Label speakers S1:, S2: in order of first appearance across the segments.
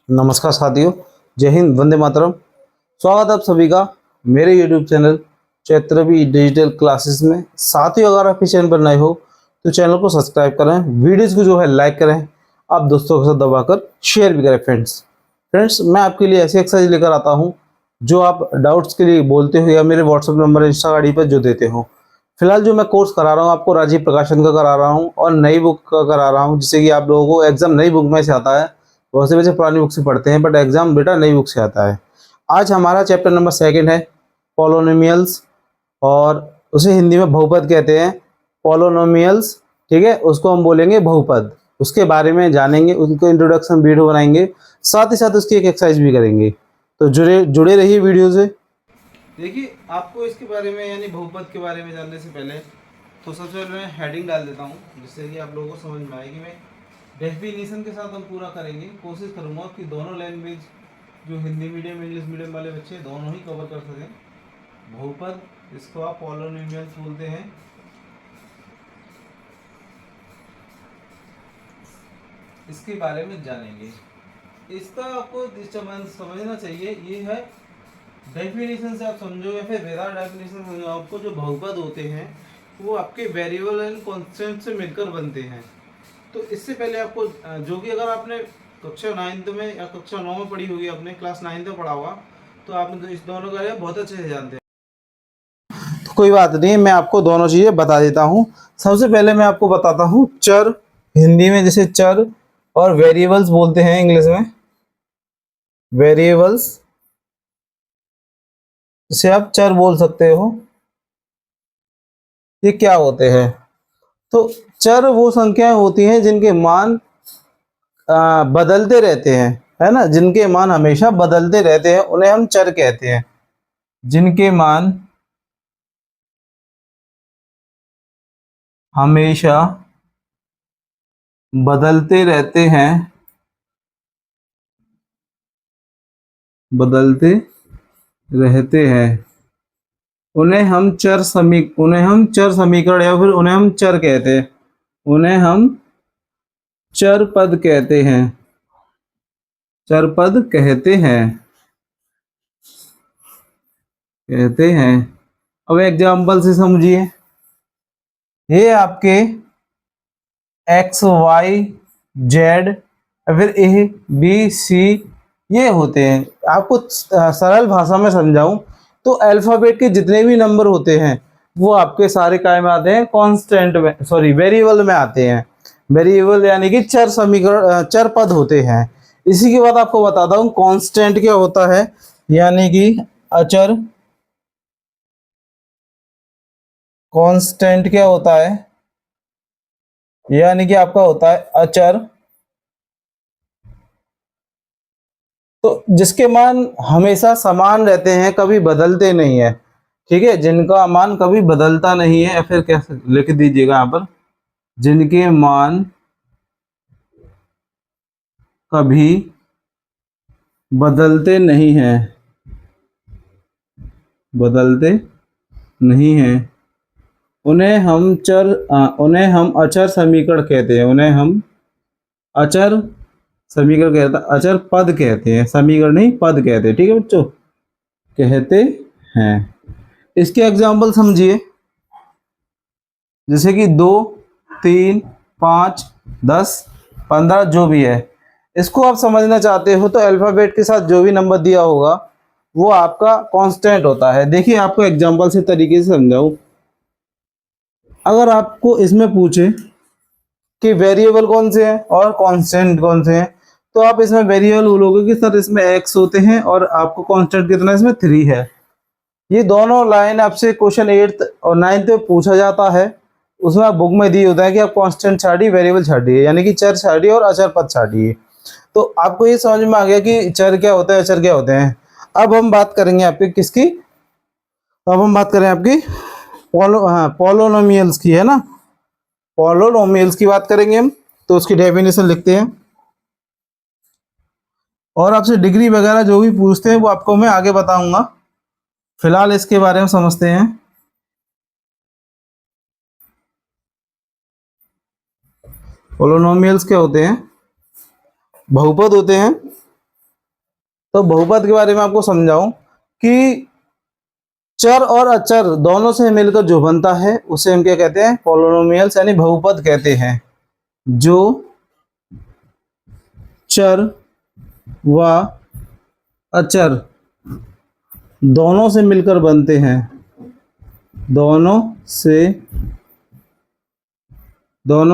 S1: नमस्कार साथियों, जय हिंद, वंदे मातरम। स्वागत है आप सभी का मेरे YouTube चैनल चैत्रवी डिजिटल क्लासेस में। साथियों, अगर आप इस चैनल पर नए हो तो चैनल को सब्सक्राइब करें, वीडियोस को जो है लाइक करें, आप दोस्तों के साथ दबाकर शेयर भी करें। फ्रेंड्स, मैं आपके लिए ऐसी एक्सरसाइज लेकर आता हूँ जो आप डाउट्स के लिए बोलते हो या मेरे व्हाट्सएप नंबर, इंस्टा आईडी पर जो देते हो। फिलहाल जो मैं कोर्स करा रहा हूँ आपको राजीव प्रकाशन का करा रहा हूँ और नई बुक का करा रहा हूँ, जिससे कि आप लोगों को एग्जाम नई बुक में से आता है। बहुत से बच्चे पुरानी बुक से पढ़ते हैं बट एग्जाम बेटा नई बुक से आता है। आज हमारा चैप्टर नंबर 2 है पॉलिनोमियल्स, और उसे हिंदी में बहुपद कहते हैं। पॉलिनोमियल्स, ठीक है, उसको हम बोलेंगे बहुपद। उसके बारे में जानेंगे, उनको इंट्रोडक्शन वीडियो बनाएंगे, साथ ही साथ उसकी एक एक्सरसाइज भी करेंगे। तो जुड़े जुड़े रहिए वीडियो से। देखिए, आपको इसके बारे में यानी बहुपद के बारे में जानने से पहले तो सबसे पहले मैं हेडिंग डाल देता हूँ, जिससे कि आप लोगों को समझ में आएगी। मैं डेफिनेशन के साथ हम पूरा करेंगे। कोशिश करूँगा कि दोनों लैंग्वेज, जो हिंदी मीडियम इंग्लिश मीडियम वाले बच्चे, दोनों ही कवर कर सकें। बहुपद, इसको आप पॉलिनोमियल्स बोलते हैं। इसके बारे में जानेंगे। इसका आपको समझना चाहिए, ये है डेफिनेशन से आप समझो या फिर विदाउट डेफिनेशन समझो। आपको जो बहुपद होते हैं वो आपके वेरिएबल एंड कांस्टेंट से मिलकर बनते हैं। तो इससे पहले आपको जो कि अगर आपने कक्षा 9 में या कक्षा 9 में पढ़ी होगी, आपने क्लास 9 में पढ़ा होगा, तो आपने तो इस दोनों का बहुत अच्छे से जानते हैं। तो कोई बात नहीं, मैं आपको दोनों चीज़ें बता देता हूँ। सबसे पहले मैं आपको बताता हूँ चर। हिंदी में जैसे चर और वेरिएबल्स बोलते हैं, इंग्लिश में वेरिएबल्स, जिसे आप चर बोल सकते हो। ये क्या होते हैं? तो चर वो संख्याएं होती हैं जिनके मान बदलते रहते हैं, है ना। जिनके मान हमेशा बदलते रहते हैं उन्हें हम चर कहते हैं। जिनके मान हमेशा बदलते रहते हैं, बदलते रहते हैं, उन्हें हम चर समीकरण या फिर उन्हें हम चर कहते हैं। उन्हें हम चर पद कहते हैं, चर पद कहते हैं। अब एग्जाम्पल से समझिए। ये आपके एक्स वाई जेड या फिर ए बी सी ये होते हैं। आपको सरल भाषा में समझाऊं तो अल्फ़ाबेट के जितने भी नंबर होते हैं वो आपके सारे काय में आते हैं, कांस्टेंट में, सॉरी वेरिएबल में आते हैं। वेरिएबल यानी कि चर समीकरण, चर पद होते हैं। इसी के बाद आपको बताता हूँ कांस्टेंट क्या होता है, यानी कि अचर। कांस्टेंट क्या होता है? यानी कि आपका होता है अचर। तो जिसके मान हमेशा समान रहते हैं, कभी बदलते नहीं है, ठीक है, जिनका मान कभी बदलता नहीं है, या फिर कैसे लिख दीजिएगा यहाँ पर, जिनके मान कभी बदलते नहीं हैं, बदलते नहीं हैं, उन्हें हम अचर समीकरण कहते हैं। उन्हें हम अचर समीकरण कहते हैं, अचर पद कहते हैं, समीकरण नहीं पद कहते हैं, ठीक है बच्चों, कहते हैं। इसके एग्जाम्पल समझिए, जैसे कि 2, 3, 5, 10, 15 जो भी है। इसको आप समझना चाहते हो तो अल्फ़ाबेट के साथ जो भी नंबर दिया होगा वो आपका कांस्टेंट होता है। देखिए, आपको एग्जांपल से तरीके से समझाऊं। अगर आपको इसमें पूछे कि वेरिएबल कौन से हैं और कांस्टेंट कौन से हैं, तो आप इसमें वेरिएबल बोलोगे कि सर इसमें x होते हैं और आपको कांस्टेंट कितना, इसमें 3 है। ये दोनों लाइन आपसे क्वेश्चन 8th और 9th में पूछा जाता है। उसमें आप बुक में दी होता है कि आप कांस्टेंट छाड़िए, वेरिएबल छाड़िए, यानी कि चर छाड़िए और अचर पद छाड़िए। तो आपको ये समझ में आ गया कि चर क्या होता है, अचर क्या होते हैं। अब हम बात करेंगे आपकी किसकी, अब हम बात करें आपकी पॉलिनोमियल्स की, है ना। पॉलिनोमियल्स की बात करेंगे हम, तो उसकी डेफिनेशन लिखते हैं और आपसे डिग्री वगैरह जो भी पूछते हैं वो आपको मैं आगे बताऊंगा। फिलहाल इसके बारे में समझते हैं। पॉलिनोमियल्स क्या होते हैं? बहुपद होते हैं तो बहुपद के बारे में आपको समझाऊं कि चर और अचर दोनों से मिलकर जो बनता है उसे हम क्या कहते हैं, पॉलिनोमियल्स यानी बहुपद कहते हैं। जो चर व अचर दोनों से मिलकर बनते हैं, दोनों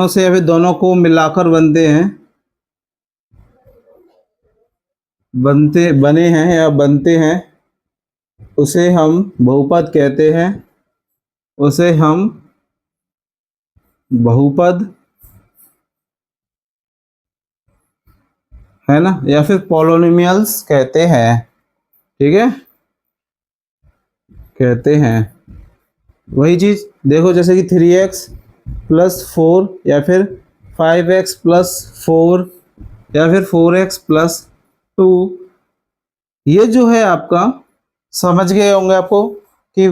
S1: से या फिर दोनों को मिलाकर बनते हैं, बने हैं या बनते हैं, उसे हम बहुपद कहते हैं। उसे हम बहुपद, है ना, या फिर पॉलिनोमियल्स कहते हैं। ठीक है, कहते हैं। वही चीज देखो, जैसे कि 3x प्लस 4 या फिर 5x प्लस 4 या फिर 4x प्लस 2, ये जो है आपका, समझ गए होंगे आपको कि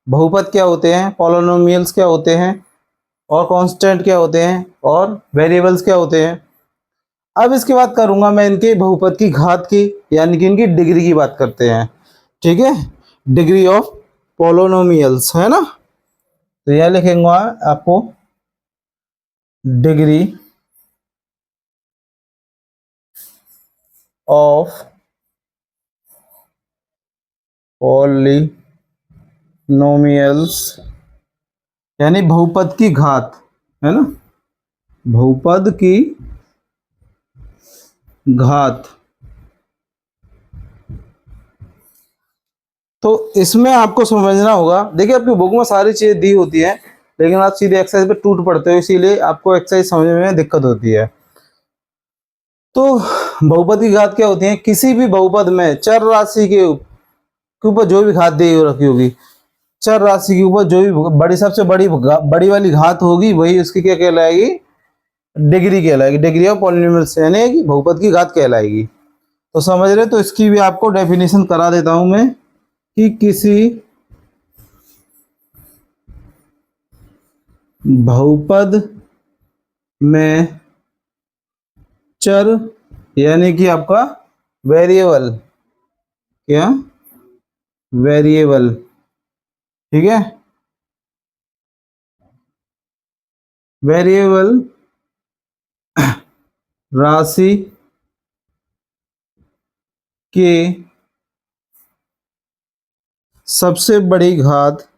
S1: बहुपद क्या होते हैं, पॉलिनोमियल्स क्या होते हैं, और कांस्टेंट क्या होते हैं, और वेरिएबल्स क्या होते हैं। अब इसके बाद करूंगा मैं इनके बहुपद की घात की, यानी कि इनकी डिग्री की बात करते हैं। ठीक है, डिग्री ऑफ पॉलिनोमियल्स, है ना। तो यह लिखेंगे आपको डिग्री ऑफ पॉलिनोमियल्स यानी बहुपद की घात, है ना, बहुपद की घात। तो इसमें आपको समझना होगा, देखिए आपकी बुक में सारी चीजें दी होती हैं, लेकिन आप सीधे एक्सरसाइज पे टूट पड़ते हो, इसीलिए आपको एक्सरसाइज समझने में दिक्कत होती है। तो बहुपद की घात क्या होती है, किसी भी बहुपद में चर राशि के ऊपर जो भी घात दी रखी होगी, चर राशि के ऊपर जो भी बड़ी, सबसे बड़ी वाली घात होगी, वही उसकी क्या कहलाएगी, डिग्री कहलाएगी। डिग्री ऑफ पॉलिनोमियल्स यानी कि बहुपद की घात कहलाएगी। तो समझ रहे, तो इसकी भी आपको डेफिनेशन करा देता हूं मैं कि किसी बहुपद में चर यानी कि आपका वेरिएबल, क्या, वेरिएबल, ठीक है, वेरिएबल राशि के सबसे बड़ी घात,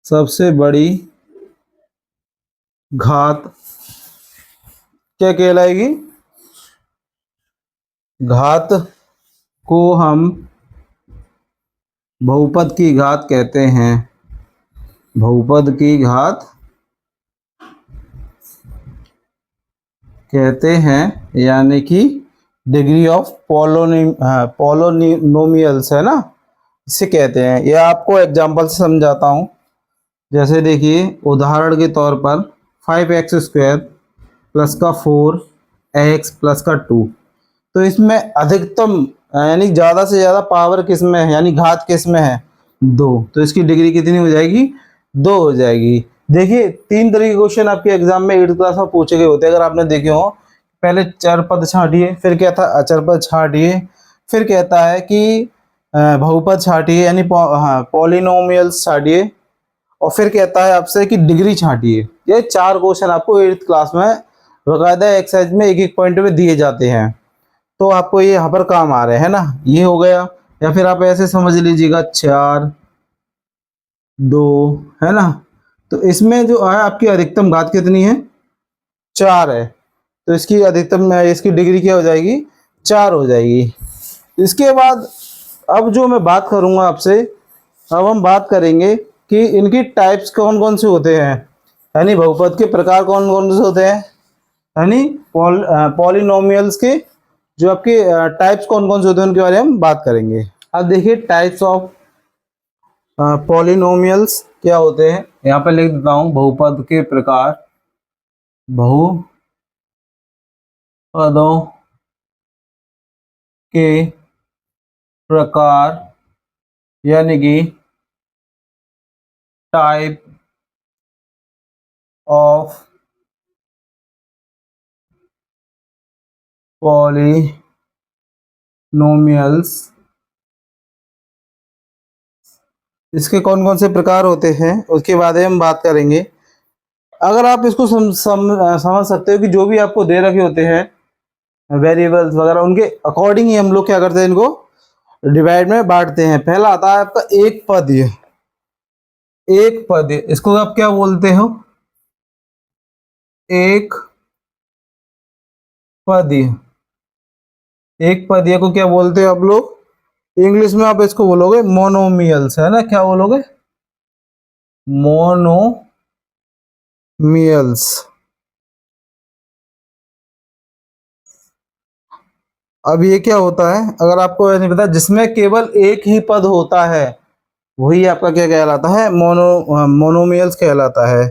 S1: सबसे बड़ी घात क्या कहलाएगी, घात को हम बहुपद की घात कहते हैं। बहुपद की घात कहते हैं, यानी कि डिग्री ऑफ पॉलिनोमियल्स, है ना, इसे कहते हैं। ये आपको एग्जांपल से समझाता हूँ। जैसे देखिए, उदाहरण के तौर पर 5x² प्लस का 4x प्लस का 2, तो इसमें अधिकतम यानी ज़्यादा से ज़्यादा पावर किस में है, यानी घात किस में है, 2, तो इसकी डिग्री कितनी हो जाएगी, 2 हो जाएगी। देखिए, 3 तरह के क्वेश्चन आपके एग्जाम में 8th क्लास में पूछे गए होते हैं, अगर आपने देखे हो। पहले चर पद छांटिए, फिर क्या था, अचर पद छांटिए, फिर कहता है कि बहुपद छांटिए यानी पॉलिनोमियल्स छांटिए, और फिर कहता है आपसे कि डिग्री छांटिए। ये 4 क्वेश्चन आपको 8th क्लास में बकायदा एक्सरसाइज में एक एक पॉइंट में दिए जाते हैं। तो आपको ये यहाँ पर काम आ रहे हैं ना, ये हो गया। या फिर आप ऐसे समझ लीजिएगा 4 2, है ना। तो इसमें जो है आपकी अधिकतम घात कितनी है, 4 है, तो इसकी अधिकतम, इसकी डिग्री क्या हो जाएगी, 4 हो जाएगी। इसके बाद अब जो मैं बात करूंगा आपसे, अब हम बात करेंगे कि इनकी टाइप्स कौन कौन से होते हैं, यानी बहुपद के प्रकार कौन कौन से होते हैं, यानी पॉलिनोमियल्स के जो आपके टाइप्स कौन कौन से होते हैं, उनके बारे में हम बात करेंगे। अब देखिए, टाइप्स ऑफ पॉलिनोमियल्स क्या होते हैं, यहाँ पे लिख देता हूँ, बहुपद के प्रकार, बहुपदों के प्रकार यानी कि टाइप ऑफ पॉलिनोमियल्स, इसके कौन कौन से प्रकार होते हैं उसके बारे में हम बात करेंगे। अगर आप इसको समझ सकते हो कि जो भी आपको दे रखे होते हैं वेरिएबल्स वगैरह, उनके अकॉर्डिंग ही हम लोग क्या करते हैं, इनको डिवाइड में बांटते हैं। पहला आता है आपका एक पद, एक पद, इसको आप क्या बोलते हो, एक पद। एक पदीय को क्या बोलते हो आप लोग, इंग्लिश में आप इसको बोलोगे मोनोमियल्स, है ना, क्या बोलोगे, मोनोमियल्स। अब ये क्या होता है, अगर आपको नहीं पता, जिसमें केवल एक ही पद होता है वही आपका क्या कहलाता है, मोनोमियल्स कहलाता है।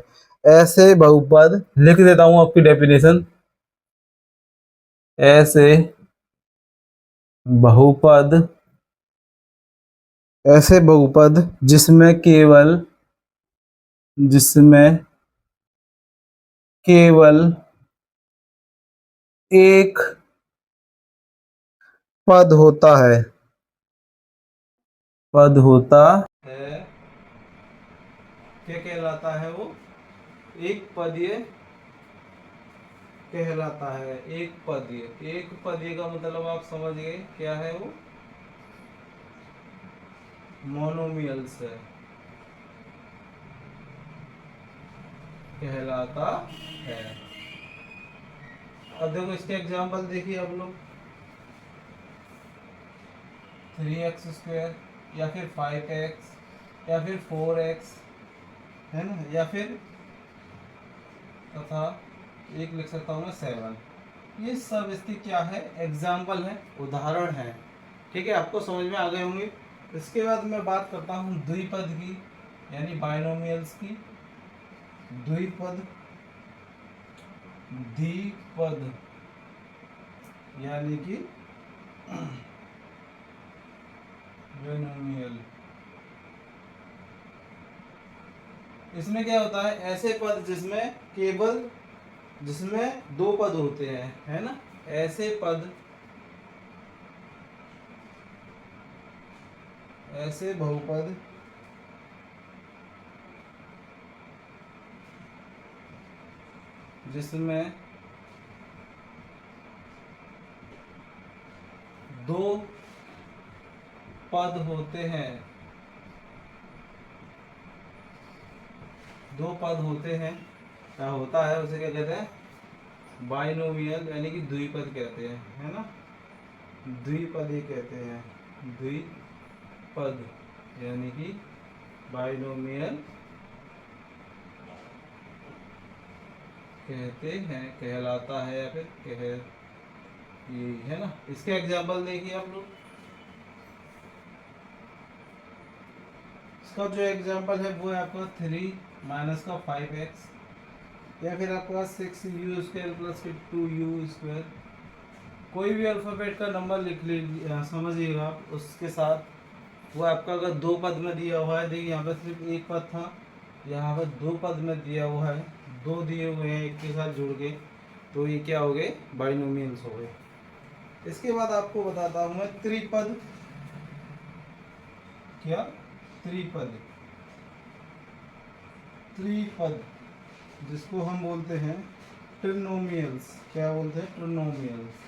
S1: ऐसे बहुपद, लिख देता हूं आपकी डेफिनेशन, ऐसे बहुपद, ऐसे बहुपद जिसमें केवल एक पद होता है, पद होता है, क्या कहलाता है वो, एक पदीय कहलाता है। एक पदीय, एक पदीय का मतलब आप समझ गए क्या है वो, मोनोमियल्स है, कहलाता है। अब देखो इसके एग्जांपल देखिए आप लोग, 3x² या फिर 5x या फिर 4x, है ना, या फिर तथा एक लिख सकता हूँ मैं 7। ये सब इसके क्या है, एग्जाम्पल है, उदाहरण है। ठीक है, आपको समझ में आ गए होंगे। इसके बाद मैं बात करता हूँ द्विपद की, यानी बाइनोमियल्स की। द्विपद, द्विपद यानी कि बाइनोमियल। इसमें क्या होता है, ऐसे पद जिसमें दो पद होते हैं, है ना, ऐसे पद, ऐसे बहुपद जिसमें दो पद होते हैं, दो पद होते हैं, क्या होता है, उसे क्या कहते हैं, बाइनोमियल, यानी कि द्विपद कहते हैं, है ना, द्विपद ही कहते हैं, द्विपद यानी कि बाइनोमियल कहते हैं, कहलाता है, या फिर ये है ना। इसके एग्जाम्पल देखिए आप लोग, इसका जो एग्जाम्पल है वो है आपका 3 माइनस का 5x, या फिर आपका 6u² प्लस 2u²। कोई भी अल्फ़ाबेट का नंबर लिख लीजिए, समझिएगा आप उसके साथ। वो आपका अगर दो पद में दिया हुआ है, देखिए यहाँ पर सिर्फ एक पद था, यहाँ पर दो पद में दिया हुआ है, दो दिए हुए हैं एक के साथ जुड़ के, तो ये क्या हो गए, बाइनोमियल्स हो गए। इसके बाद आपको बताता हूँ मैं त्रिपद, क्या, त्रिपद, त्रिपद जिसको हम बोलते हैं ट्रिनोमियल्स, क्या बोलते हैं, ट्रिनोमियल्स।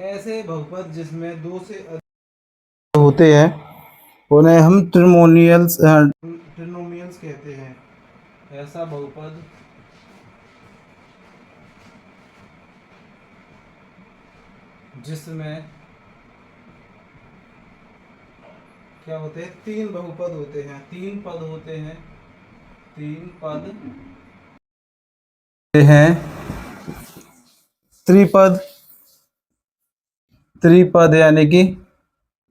S1: ऐसे बहुपद जिसमें दो से अधिक होते हैं उन्हें हम ट्रिनोमियल्स कहते हैं। ऐसा बहुपद जिसमें क्या होते हैं, तीन बहुपद होते हैं, तीन पद होते हैं, तीन पद हैं, त्रिपद, त्रिपद यानी कि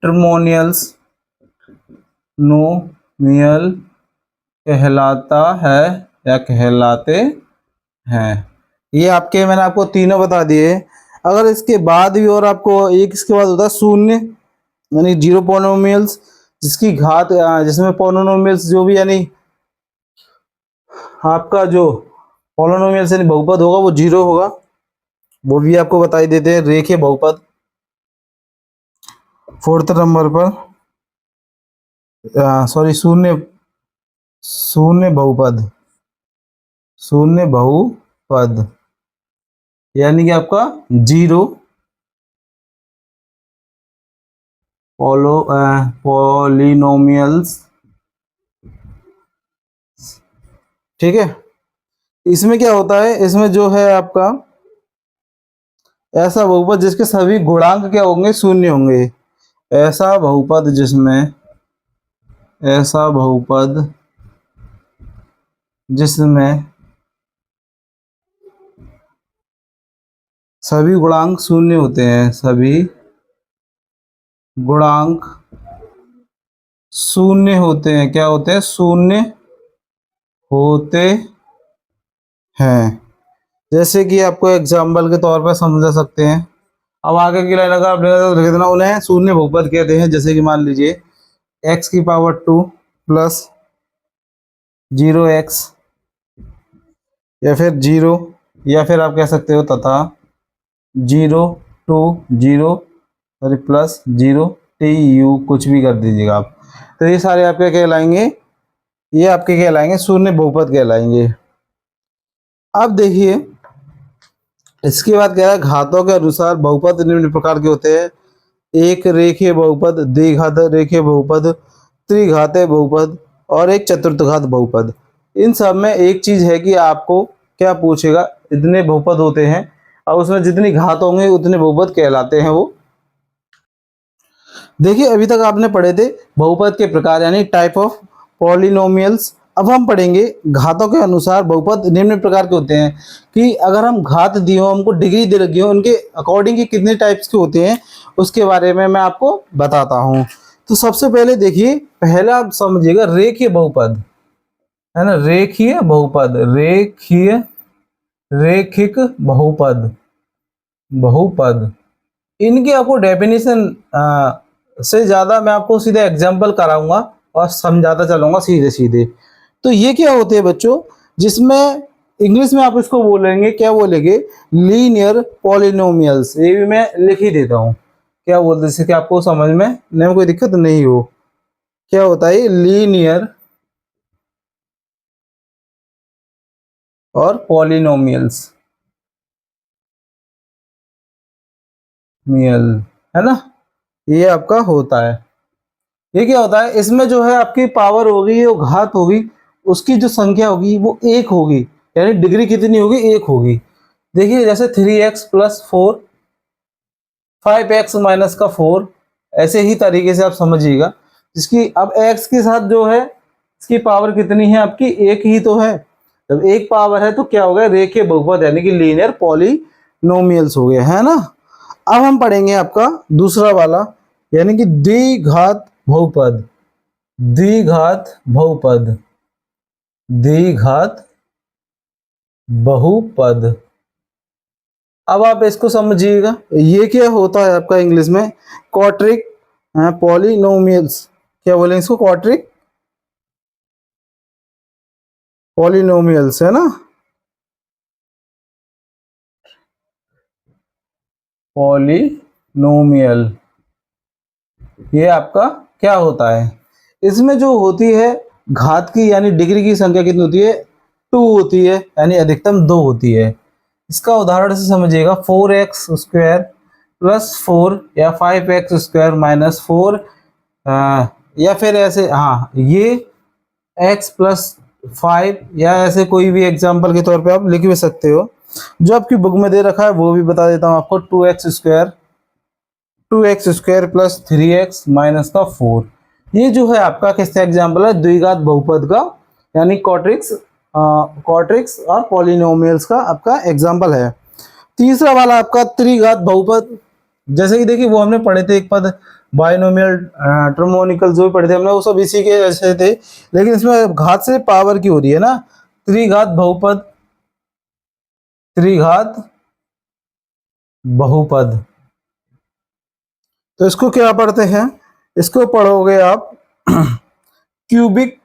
S1: ट्रिमोनियल्स, नोमियल कहलाता है या कहलाते हैं। ये आपके, मैंने आपको तीनों बता दिए। अगर इसके बाद भी और आपको एक इसके बाद होता है शून्य, यानी जीरो पोनोमियल्स, जिसकी घात, जिसमें पोनोमियल्स जो भी यानी आपका जो पॉलिनोमियल यानी बहुपद होगा वो 0 होगा, वो भी आपको बता ही देते हैं। रेखीय बहुपद 4th नंबर पर, सॉरी, शून्य शून्य बहुपद, शून्य बहुपद यानी कि आपका 0 पॉलिनोमियल्स। ठीक है, इसमें क्या होता है, इसमें जो है आपका ऐसा बहुपद जिसके सभी गुणांक क्या होंगे, शून्य होंगे। ऐसा बहुपद जिसमें, ऐसा बहुपद जिसमें सभी गुणांक शून्य होते हैं, सभी गुणांक शून्य होते हैं। क्या होते हैं, शून्य होते हैं। जैसे कि आपको एग्जाम्पल के तौर पर समझा सकते हैं। अब आगे की लाइन अगर आप लिख देना, उन्हें शून्य बहुपद कहते हैं। जैसे कि मान लीजिए x⁻² प्लस 0x, या फिर 0, या फिर आप कह सकते हो तथा 0 2 0 सॉरी प्लस 0 tu, कुछ भी कर दीजिएगा आप। तो ये सारे आपके कहलाएंगे, ये आपके कहलाएंगे शून्य बहुपद कहलाएंगे। अब देखिए इसके बाद क्या है, घातों के अनुसार बहुपद निम्न प्रकार के होते हैं। एक रेखीय बहुपद, द्विघात रेखीय बहुपद, त्रिघातीय बहुपद और एक चतुर्थघात बहुपद। इन सब में एक चीज है कि आपको क्या पूछेगा, इतने बहुपद होते हैं और उसमें जितनी घात होंगे उतने बहुपद कहलाते हैं वो। देखिए अभी तक आपने पढ़े थे बहुपद के प्रकार यानी टाइप ऑफ पॉलिनोमियल्स। अब हम पढ़ेंगे घातों के अनुसार बहुपद निम्न प्रकार के होते हैं, कि अगर हम घात दी हो, हमको डिग्री दे रखी हो, उनके अकॉर्डिंग के कितने टाइप्स के होते हैं उसके बारे में मैं आपको बताता हूँ। तो सबसे पहले देखिए, पहला आप समझिएगा रेखीय बहुपद, है ना, रेखीय बहुपद, रेखिक बहुपद, बहुपद। इनकी आपको डेफिनेशन से ज़्यादा मैं आपको सीधे एग्जाम्पल कराऊंगा और समझाता चलूंगा सीधे सीधे। तो ये क्या होते हैं बच्चों, जिसमें इंग्लिश में आप इसको बोलेंगे, क्या बोलेंगे, लीनियर पॉलिनोमियल्स। ये भी मैं लिख ही देता हूँ, क्या बोलते हैं, जैसे कि आपको समझ में कोई दिक्कत नहीं हो। क्या होता है लीनियर और पॉलिनोमियल्स, है ना, ये आपका होता है। ये क्या होता है, इसमें जो है आपकी पावर होगी, वो घात होगी, उसकी जो संख्या होगी वो 1 होगी, यानी डिग्री कितनी होगी, 1 होगी। देखिए जैसे 3x + 4, 5x - 4, ऐसे ही तरीके से आप समझिएगा। जिसकी अब x के साथ जो है इसकी पावर कितनी है, आपकी 1 ही तो है। जब 1 पावर है तो क्या हो गया, रेखीय बहुपद यानी कि लीनियर पॉलिनोमियल्स हो गए, है ना। अब हम पढ़ेंगे आपका दूसरा वाला, यानी कि द्विघात बहुपद, द्विघात बहुपद, द्विघात बहुपद। अब आप इसको समझिएगा, ये क्या होता है आपका इंग्लिश में, क्वाड्रिक पॉलिनोमियल्स। क्या बोलेंगे इसको, क्वाड्रिक पॉलिनोमियल्स, है ना, पॉलिनोमियल। ये आपका क्या होता है, इसमें जो होती है घात की यानी डिग्री की संख्या कितनी होती है, 2 होती है, यानी अधिकतम 2 होती है। इसका उदाहरण से समझिएगा, 4x² + 4 या 5x² - 4, या फिर ऐसे, हाँ ये x + 5, या ऐसे कोई भी एग्जाम्पल के तौर पे आप लिख भी सकते हो। जो आपकी बुक में दे रखा है वो भी बता देता हूँ आपको, 2x² + 3x - 4। ये जो है आपका किसका एग्जाम्पल है, द्विघात बहुपद का, यानी क्वाड्रिक्स और पॉलिनोमियल्स का आपका एग्जाम्पल है। तीसरा वाला आपका त्रिघात बहुपद। जैसे कि देखिए वो हमने पढ़े थे एक पद, बाइनोमियल, ट्रिगोनोमेट्रिकल जो भी पढ़े थे हमने, वो सब इसी के जैसे थे, लेकिन इसमें घात से पावर की हो रही है ना। त्रिघात बहुपद, त्रिघात बहुपद, तो इसको क्या पढ़ते हैं, इसको पढ़ोगे आप क्यूबिक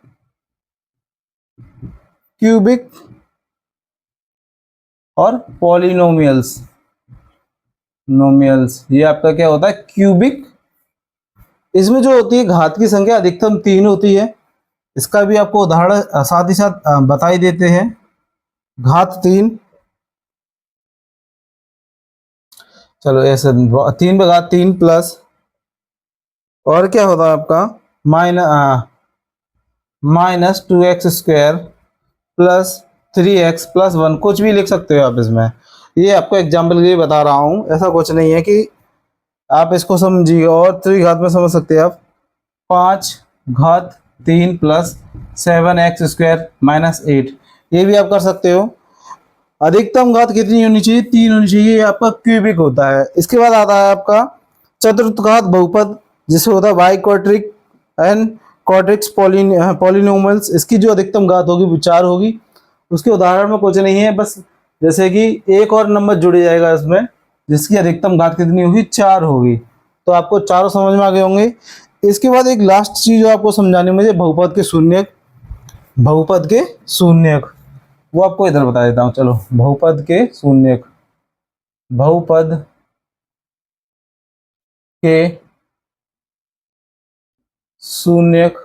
S1: क्यूबिक और पॉलिनोमियल्स। ये आपका क्या होता है, क्यूबिक। इसमें जो होती है घात की संख्या अधिकतम 3 होती है। इसका भी आपको उदाहरण साथ ही साथ बता ही देते हैं। घात 3, चलो ऐसे 3/3 प्लस, और क्या होता है आपका -2x² प्लस 3x प्लस 1, कुछ भी लिख सकते हो आप इसमें। ये आपको एग्जाम्पल के लिए बता रहा हूँ, ऐसा कुछ नहीं है कि आप इसको समझिए। और 3 घात में समझ सकते हैं आप, 5/3 प्लस 7x² माइनस 8, ये भी आप कर सकते हो। अधिकतम घात कितनी होनी चाहिए, 3 होनी चाहिए, ये आपका क्यूबिक होता है। इसके बाद आता है आपका चतुर्थ घात बहुपद, जिससे होता है by quadric and quadrics polynomials. इसकी जो अधिकतम घात होगी वो 4 होगी। उसके उदाहरण में कुछ नहीं है, बस जैसे कि एक और नंबर जुड़ जाएगा इसमें, जिसकी अधिकतम घात कितनी होगी, 4 होगी। तो आपको चारों समझ में आ गए होंगे। इसके बाद एक लास्ट चीज जो आपको समझानी मुझे, बहुपद के शून्यक। बहुपद के शून्यक वो आपको इधर बता देता हूँ, चलो। बहुपद के शून्यक, बहुपद के शून्यक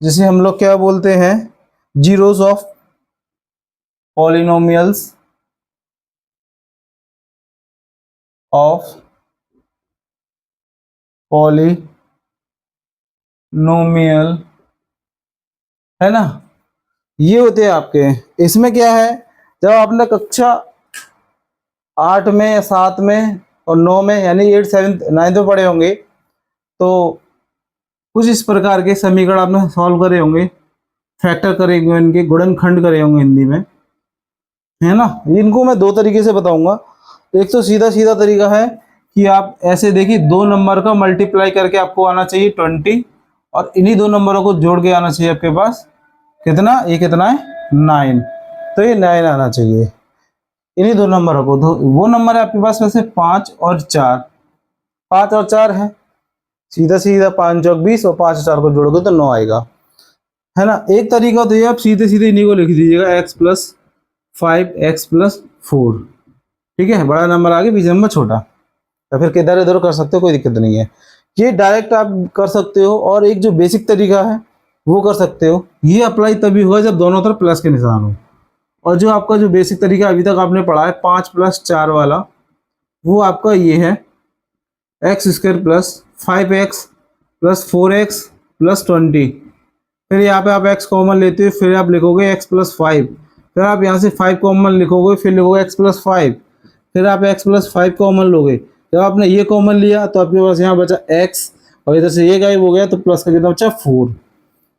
S1: जिसे हम लोग क्या बोलते हैं, zeros of polynomials of polynomial, है ना। ये होते हैं आपके। इसमें क्या है, जब आपने कक्षा 8 में या 7 में और 9 में यानी 8, 7, 9 में पढ़े होंगे, तो कुछ इस प्रकार के समीकरण आपने सॉल्व करे होंगे, फैक्टर करे होंगे, इनके गुणनखंड करे होंगे हिंदी में, है ना। इनको मैं 2 तरीके से बताऊंगा। एक तो सीधा सीधा तरीका है कि आप ऐसे देखिए, 2 नंबर का मल्टीप्लाई करके आपको आना चाहिए 20, और इन्हीं 2 नंबरों को जोड़ के आना चाहिए आपके पास कितना, ये कितना है 9, तो ये 9 आना चाहिए इन्हीं 2 नंबरों को। वो नंबर है आपके पास वैसे 5 और 4, 5 और 4 है, सीधा सीधा 5 चौक 20 और 5 और 4 को जोड़ोगे तो 9 आएगा, है ना। एक तरीका तो ये आप सीधे सीधे इन्हीं को लिख दीजिएगा, x+5 x+4, ठीक है। बड़ा नंबर आगे, बीच नंबर छोटा, या फिर किधर इधर कर सकते हो, कोई दिक्कत नहीं है। ये डायरेक्ट आप कर सकते हो, और एक जो बेसिक तरीका है वो कर सकते हो। ये अप्लाई तभी होगा जब दोनों तरफ प्लस के निशान हो। और जो आपका जो बेसिक तरीका अभी तक आपने पढ़ा है 5+4 वाला, वो आपका ये है x² plus 5x plus 4x plus 20। फिर यहाँ पे आप x कॉमन लेते हो, फिर आप लिखोगे x+5, फिर आप यहाँ से 5 कॉमन लिखोगे, फिर लिखोगे x+5, फिर आप x+5 कॉमन लोगे। जब आपने ये कॉमन लिया तो आपके पास यहाँ बचा x, और इधर से ये गायब हो गया तो प्लस का कितना बचा 4।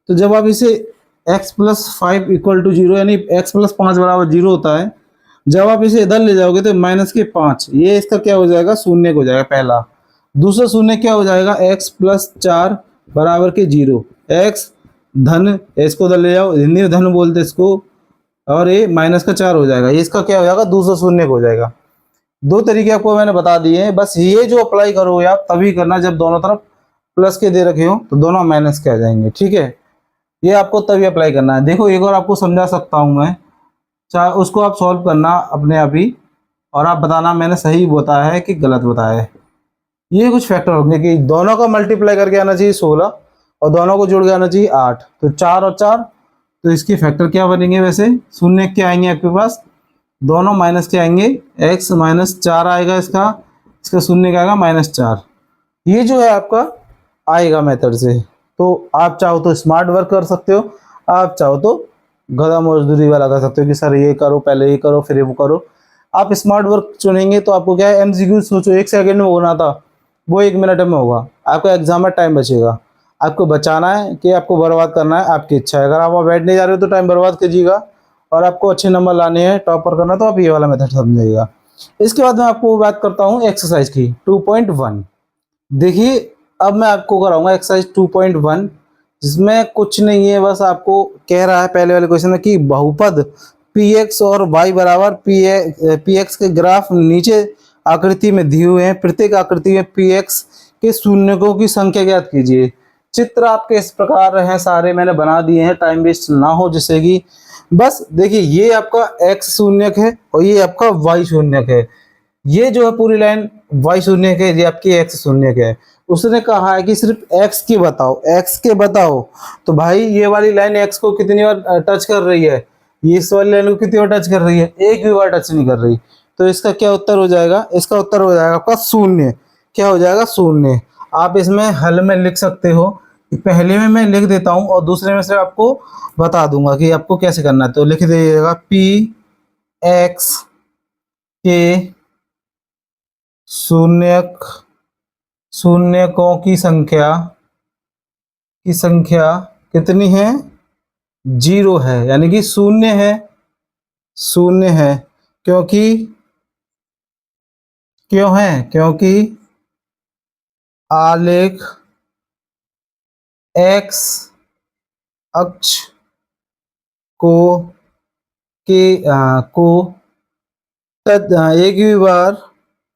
S1: तो जब आप इसे x+5 = 0, यानी x+5 बराबर 0 होता है, जब आप इसे इधर ले जाओगे तो -5, ये इसका क्या हो जाएगा, शून्य हो जाएगा पहला। दूसरा शून्य क्या हो जाएगा, x+4 बराबर के 0, x धन, इसको उधर ले जाओ, हिंदी में धन बोलते इसको, और ये -4 हो जाएगा, ये इसका क्या हो जाएगा, दूसरा शून्य हो जाएगा। 2 तरीके आपको मैंने बता दिए हैं, बस ये जो अप्लाई करोगे आप तभी करना जब दोनों तरफ प्लस के दे रखे हो, तो दोनों माइनस के आ जाएंगे, ठीक है। ये आपको तभी अप्लाई करना है। देखो एक और आपको समझा सकता हूँ मैं, चाहे उसको आप सॉल्व करना अपने आप ही, और आप बताना मैंने सही बताया है कि गलत बताया है। ये कुछ फैक्टर होंगे कि दोनों का मल्टीप्लाई करके आना चाहिए 16, और दोनों को जोड़ के आना चाहिए 8, तो 4 और 4, तो इसके फैक्टर क्या बनेंगे, वैसे शून्य क्या आएंगे आपके पास, दोनों माइनस के आएंगे, x-4 आएगा इसका, इसका शून्य क्या आएगा -4। ये जो है आपका आएगा मेथड से। तो आप चाहो तो स्मार्ट वर्क कर सकते हो, आप चाहो तो गधा मजदूरी वाला कर सकते हो कि सर ये करो, पहले ये करो, फिर वो करो। आप स्मार्ट वर्क चुनेंगे तो आपको क्या है, MCQ सोचो 1 सेकंड में होना था, वो 1 मिनट में होगा। आपका एग्जाम में टाइम बचेगा। आपको बचाना है कि आपको बर्बाद करना है, आपकी इच्छा है। अगर आप बैठ नहीं जा रहे हो तो टाइम बर्बाद कीजिएगा, और आपको अच्छे नंबर लाने हैं, टॉपर करना, तो आप ये वाला मेथड समझिएगा। इसके बाद मैं आपको बात करता हूँ एक्सरसाइज की 2.1। देखिए अब मैं आपको कराऊंगा एक्सरसाइज 2.1, जिसमें कुछ नहीं है, बस आपको कह रहा है पहले वाले क्वेश्चन में कि बहुपद px और y बराबर px के ग्राफ नीचे आकृति में दिए हुए हैं। प्रत्येक आकृति में px के शून्यकों की संख्या ज्ञात कीजिए। चित्र आपके इस प्रकार हैं, सारे मैंने बना दिए हैं, टाइम वेस्ट ना हो जिससे कि बस देखिए ये आपका x शून्यक है और ये आपका y शून्यक है। ये जो है पूरी लाइन y शून्यक है, ये आपकी x शून्यक है। उसने कहा है कि सिर्फ x की बताओ, x के बताओ। तो भाई ये वाली लाइन x को कितनी बार टच कर रही है, ये इस वाली लाइन को कितनी बार टच कर रही है, एक भी बार टच नहीं कर रही। तो इसका क्या उत्तर हो जाएगा, इसका उत्तर हो जाएगा आपका शून्य। क्या हो जाएगा, शून्य। आप इसमें हल में लिख सकते हो, पहले में मैं लिख देता हूं और दूसरे में से आपको बता दूंगा कि आपको कैसे करना है। तो लिख दीजिएगा पी एक्स के शून्यकों की संख्या कितनी है, 0 है, यानी कि शून्य है, शून्य है। क्योंकि आलेख x अक्ष को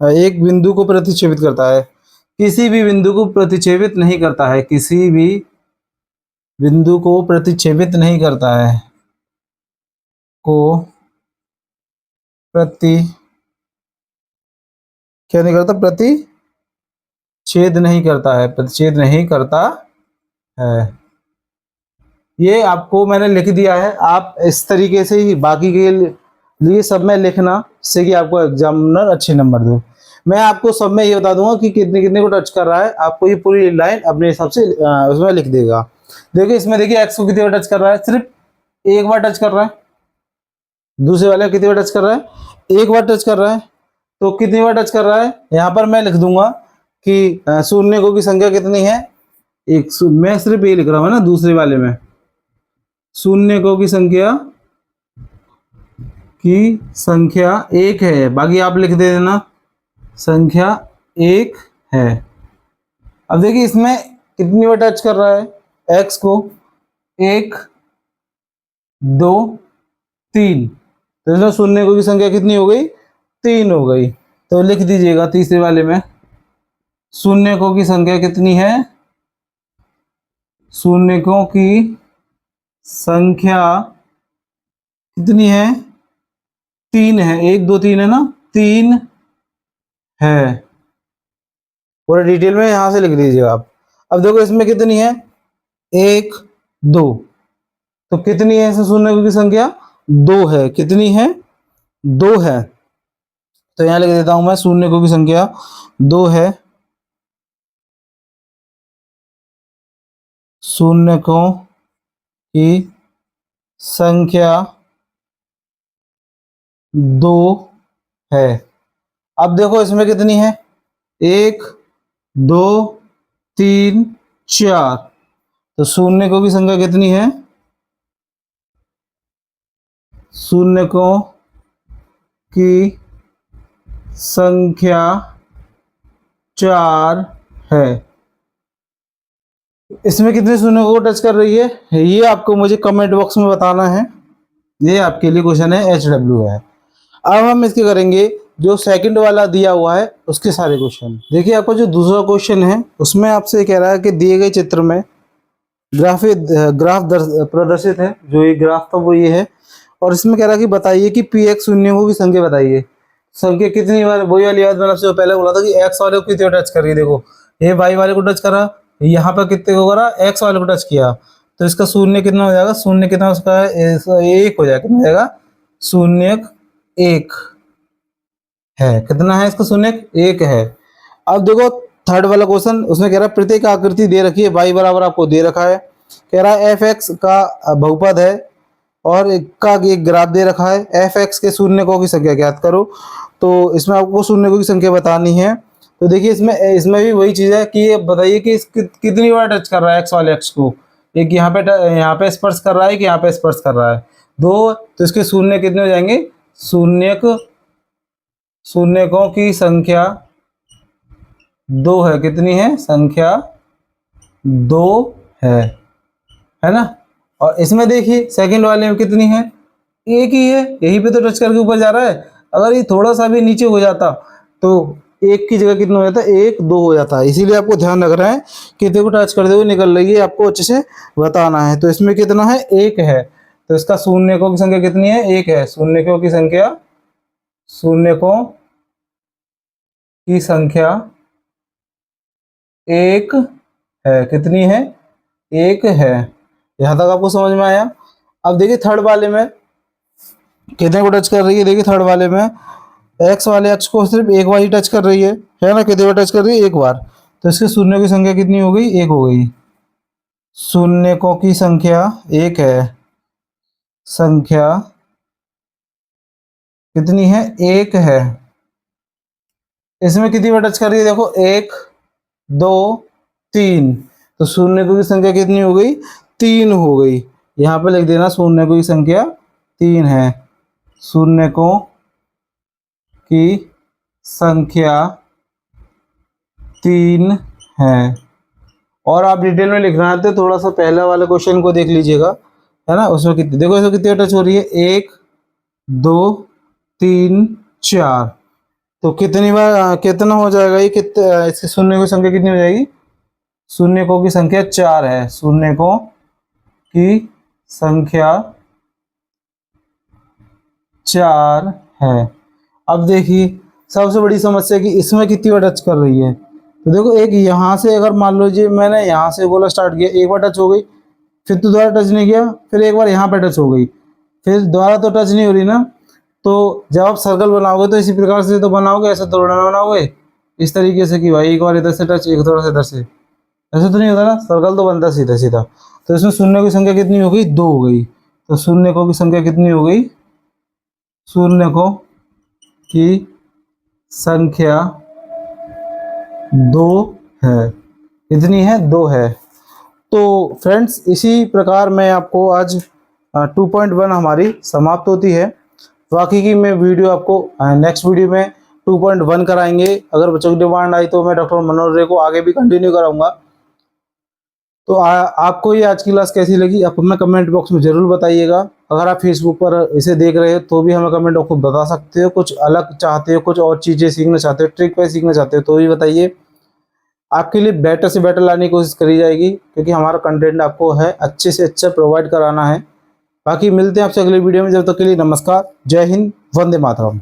S1: एक बिंदु को प्रतिच्छेदित करता है, किसी भी बिंदु को प्रतिच्छेदित नहीं करता है, किसी भी बिंदु को प्रतिच्छेदित नहीं करता है, क्या नहीं करता, प्रतिच्छेद नहीं करता है, प्रतिच्छेद नहीं करता है। ये आपको मैंने लिख दिया है, आप इस तरीके से ही बाकी के लिए सब में लिखना, जिससे कि आपको एग्जामिनर अच्छे नंबर दे। मैं आपको सब में ये बता दूंगा कि कितने कितने को टच कर रहा है, आपको ये पूरी लाइन अपने हिसाब से उसमें लिख देगा। देखिए इसमें देखिए एक्स को कितनी बार टच कर रहा है, सिर्फ एक बार टच कर रहा है। दूसरे वाले कितनी बार टच कर रहा है, एक बार टच कर रहा है। तो कितनी बार टच कर रहा है, यहाँ पर मैं लिख दूंगा कि शून्यकों की संख्या कितनी है, एक। मैं सिर्फ ये लिख रहा हूँ ना, दूसरे वाले में शून्यकों की संख्या एक है, बाकी आप लिख दे देना संख्या एक है। अब देखिए इसमें कितनी बार टच कर रहा है x को, 1 2 3, तो इसमें शून्यकों की संख्या कितनी हो गई, 3 हो गई। तो लिख दीजिएगा तीसरे वाले में शून्यकों की संख्या कितनी है, शून्यकों की संख्या कितनी है, 3 है, 1 2 3 है ना, 3 है। पूरा डिटेल में यहां से लिख दीजिएगा आप। अब देखो इसमें कितनी है, 1 2, तो कितनी है इसमें शून्यकों की संख्या, 2 है। कितनी है, 2 है। तो यहां लिख देता हूं मैं शून्यकों की संख्या 2 है, शून्यकों की संख्या 2 है। अब देखो इसमें कितनी है, 1 2 3 4, तो शून्यकों की संख्या कितनी है, शून्यकों की संख्या 4 है। इसमें कितने शून्यकों को टच कर रही है, ये आपको मुझे कमेंट बॉक्स में बताना है। ये आपके लिए क्वेश्चन है, HW है। अब हम इसके करेंगे जो सेकंड वाला दिया हुआ है उसके सारे क्वेश्चन। देखिए आपका जो दूसरा क्वेश्चन है उसमें आपसे कह रहा है कि दिए गए चित्र में ग्राफ प्रदर्शित है, जो ये ग्राफ था वो ये है, और इसमें कह रहा है कि बताइए कि px शून्यकों की संख्या बताइए। संख्या कितनी बार, वही वाली बात मैंने आपसे पहले बोला था कि x वाले को कितने टच कर रही है। देखो ये y वाले को टच करा, यहाँ पर कितने को करा, x वाले को टच किया, तो इसका शून्य कितना हो जाएगा, शून्य कितना उसका 1 हो जाएगा, कितना हो जाएगा, शून्यक 1 है। कितना है इसका शून्यक, 1 है। अब देखो थर्ड वाला क्वेश्चन, उसमें कह रहा है प्रत्येक आकृति दे रखी है, y बराबर आपको दे रखा है, कह रहा है fx का बहुपद है और एक ग्राफ दे रखा है, fx के शून्यकों की संख्या ज्ञात करो। तो इसमें आपको शून्यकों की संख्या बतानी है। तो देखिए इसमें भी वही चीज है कि ये बताइए कि कितनी बार टच कर रहा है x वाले अक्ष को, एक यहाँ पे स्पर्श कर रहा है कि यहाँ पे स्पर्श कर रहा है, 2, तो इसके शून्य कितने हो जाएंगे, शून्यकों की संख्या 2 है। कितनी है, संख्या 2 है ना। और इसमें देखिए सेकंड वाले में कितनी है, 1 ही है, यहीं पे तो टच करके ऊपर जा रहा है। अगर ये थोड़ा सा भी नीचे हो जाता तो एक की जगह कितना हो जाता है, 1 2 हो जाता है। इसीलिए आपको ध्यान रखना है, कितने को टच करते हुए निकल रही है आपको अच्छे से बताना है। तो इसमें कितना है, 1 है, तो इसका शून्यकों की संख्या कितनी है, 1 है। शून्यकों की संख्या, शून्यकों की संख्या 1 है। कितनी है, 1 है। यहां तक आपको समझ में आया। अब देखिए थर्ड वाले में कितने को टच कर रही है, देखिए थर्ड वाले में एक्स वाले अक्ष को सिर्फ एक बार ही टच कर रही है ना, कितने बार टच कर रही है, एक बार। तो इसके शून्य की संख्या कितनी हो गई, 1 हो गई। शून्यकों की संख्या 1 है, संख्या कितनी है, 1 है। इसमें कितनी बार टच कर रही है, देखो 1 2 3, तो शून्यकों की संख्या कितनी हो गई, 3 हो गई। यहाँ पे लिख देना शून्यकों की संख्या 3 है। शून्यकों की संख्या 3 है। और आप डिटेल में लिखना है तो थोड़ा सा पहले वाले क्वेश्चन को देख लीजिएगा, है ना। उसमें कितनी, देखो इसमें कितनी टच हो रही है, 1 2 3 4, तो कितनी बार कितना हो जाएगा ये, कितने इसके शून्य की संख्या कितनी हो जाएगी, शून्यकों की संख्या 4 है। शून्यकों की संख्या 4 है। अब देखिए सबसे बड़ी समस्या कि इसमें कितनी बार टच कर रही है। तो देखो एक यहाँ से अगर मान लीजिए मैंने यहाँ से बोला स्टार्ट किया, एक बार टच हो गई, फिर तो दोबारा टच नहीं किया, फिर एक बार यहाँ पे टच हो गई, फिर दोबारा तो टच नहीं हो रही ना। तो जब आप सर्कल बनाओगे तो इसी प्रकार से तो बनाओगे, ऐसे तो ना बनाओगे इस तरीके से कि भाई एक बार इधर से टच, एक थोड़ा सा इधर से, ऐसे तो नहीं होता ना, सर्कल तो बनता सीधा सीधा। तो इसमें शून्य की संख्या कितनी हो गई, 2 हो गई। तो शून्यकों की संख्या कितनी हो गई, शून्यकों की संख्या 2 है। कितनी है, 2 है। तो फ्रेंड्स इसी प्रकार मैं आपको आज 2.1 हमारी समाप्त होती है। बाकी की मैं वीडियो आपको नेक्स्ट वीडियो में 2.1 कराएंगे। अगर बच्चों की डिमांड आई तो मैं डॉक्टर मनोज रे को आगे भी कंटिन्यू कराऊंगा। तो आपको ये आज की क्लास कैसी लगी आप हमें कमेंट बॉक्स में ज़रूर बताइएगा। अगर आप फेसबुक पर इसे देख रहे हो तो भी हमें कमेंट बॉक्स में बता सकते हो। कुछ अलग चाहते हो, कुछ और चीज़ें सीखना चाहते हो, ट्रिक वाइज सीखना चाहते हो तो भी बताइए। आपके लिए बेटर से बेटर लाने की कोशिश करी जाएगी, क्योंकि हमारा कंटेंट आपको है अच्छे से अच्छा प्रोवाइड कराना है। बाकी मिलते हैं आपसे अगली वीडियो में, जब तक के लिए नमस्कार, जय हिंद, वंदे मातरम।